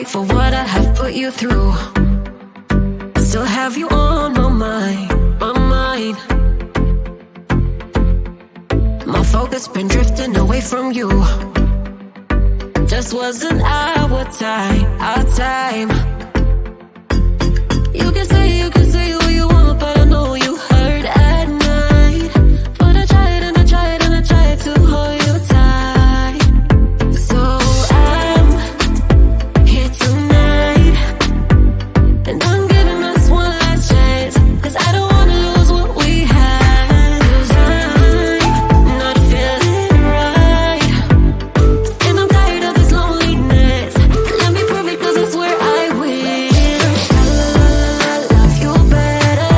sorry for what I have put you through. I still have you on my mind, my mind. My focus been drifting away from you. Just wasn't our time, our time. You can say what you want, but I know you hurt at night. But I tried and I tried and I tried to hold you tight. So I'm here tonight, and I'm giving us one last chance, 'cause I don't wanna lose what we had. 'Cause I'm not feeling right, and I'm tired of this loneliness. Let me prove it, 'cause I swear I will. Love you better,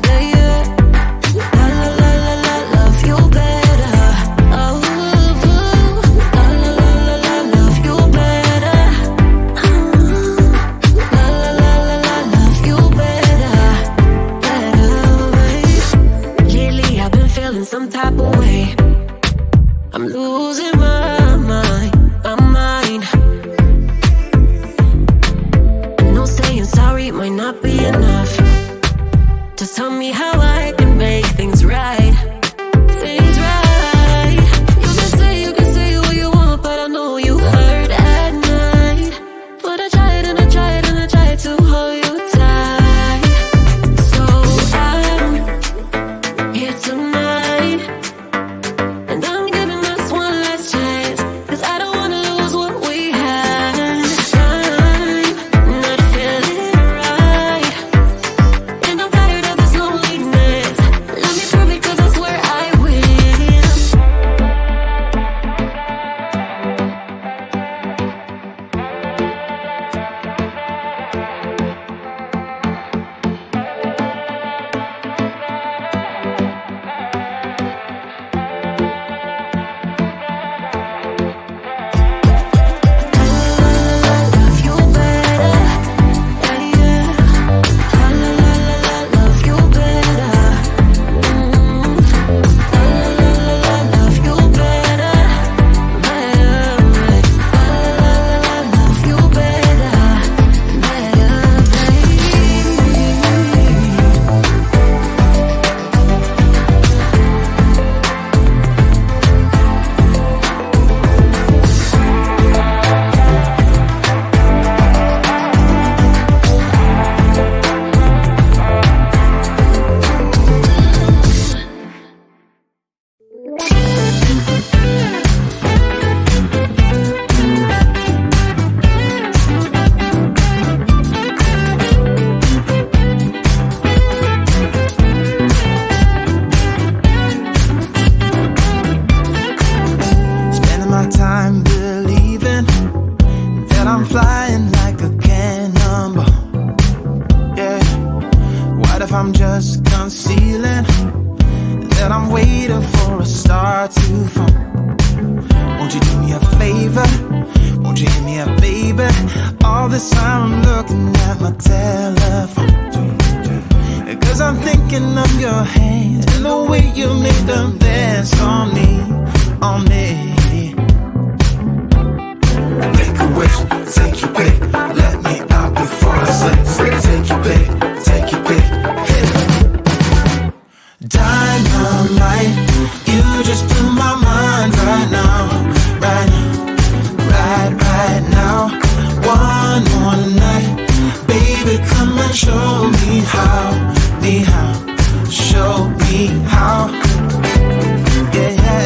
yeah, yeah. Love you better. Oh, love you better. Love you better, better. Lately I've been feeling some type of way. I'm losing my mind, my mind. I know saying sorry might not be enough. Just tell me how I can make things right, things right. You can say what you want, but I know you hurt at night. But I tried and I tried and I tried to hold you tight. So I'm here tonight, and I'm giving us one last chance, 'cause I don't wanna lose what we had. I'm not feeling right, and I'm tired of this loneliness. Let me prove it, 'cause I swear I will. Love you better, yeah, yeah. Love you better. Love you better, better. Love you better, better, Spending my time believing that I'm flying like a cannonball. Yeah. What if I'm just concealing that I'm waiting for a star to fall? Won't you do me a favor? Won't you hear me up, baby? All this time I'm looking at my telephone, 'cause I'm thinking of your hands and the way you make them dance on me, on me. Make a wish, take your pick. Let me out before I slip. Take your pick, take your pick. Hit it. Dynamite, you just blew my mind right now, right now, right now. One more night, baby, come and show me how, show me how. Yeah, yeah.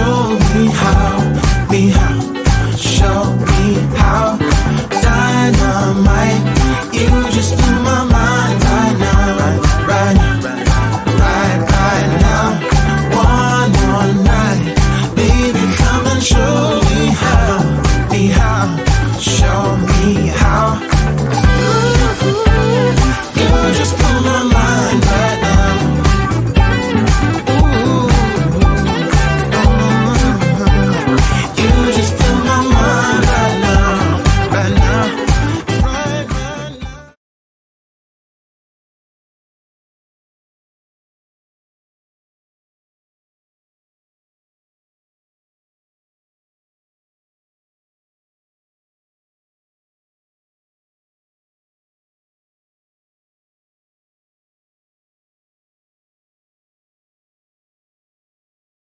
show me how.